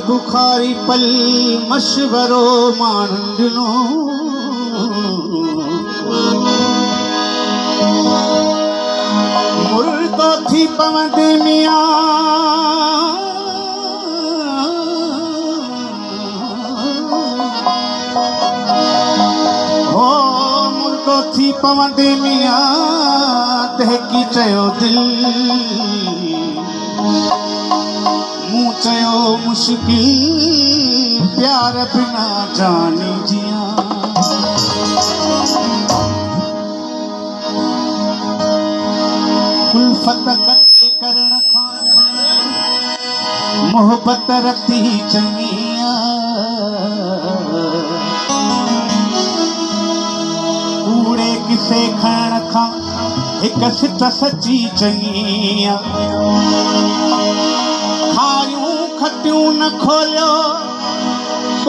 बुखारी पल मशवरो माण्हुनि ॾिनो मुर्दो थी पवंदे मियां हो मुर्दो थी पवंदे मियां दहकी चयो दिल मूं चयो मुश्किल प्यार बिना जानी जिया उल्फत कटे करण खां मोहब्बत रती चङिया कूड़े किसे खण खां हिक सिट सची चङिया खारियूं खटियूं न खोलियो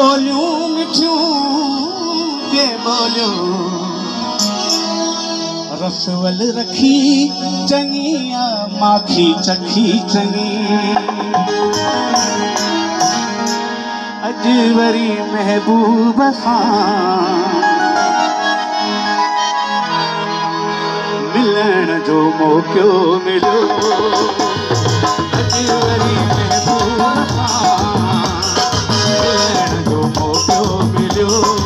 ॿोलियूं मिठियूं के ॿोलियो रसवल रखी चङिया माखी चखी चङी अॼु वरी महबूब सां मिलण जो मौक़ो मिलियो अॼु वरी महबूब सां मिलण जो मौक़ो मिलियो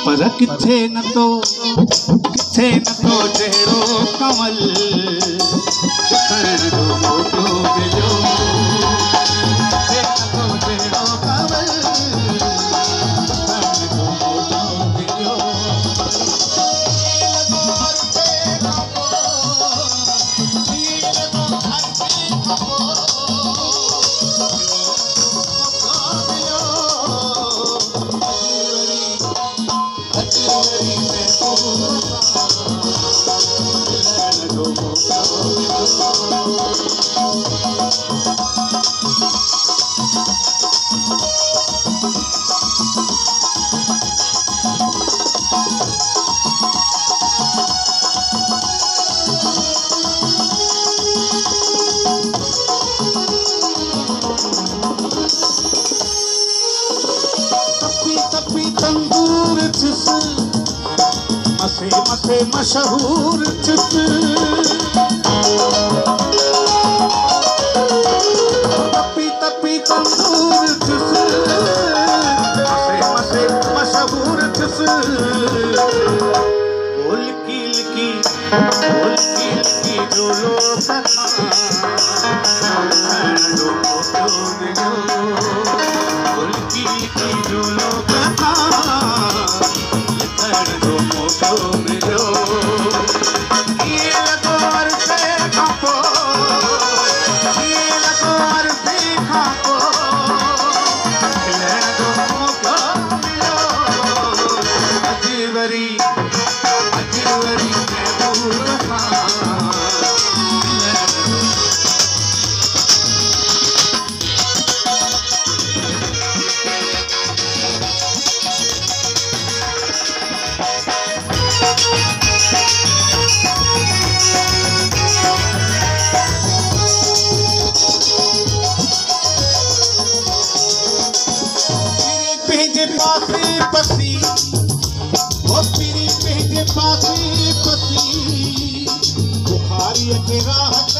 पर किथे न तो जहिड़ो कमल ॾिसण जो मौक़ो मिलियो किथे न तो जहिड़ो कमल ॾिसण जो मौक़ो मिलियो मसे मसे मशहूर चित तपी तपी तंदूर चिस मसे मसे मशहूर चिस बोल कील की जो लोग बोल कील की जो लोग पंहिंजे पासे पसी ओ पीरी पंहिंजे पासे पसी बुखारीअ खे राहत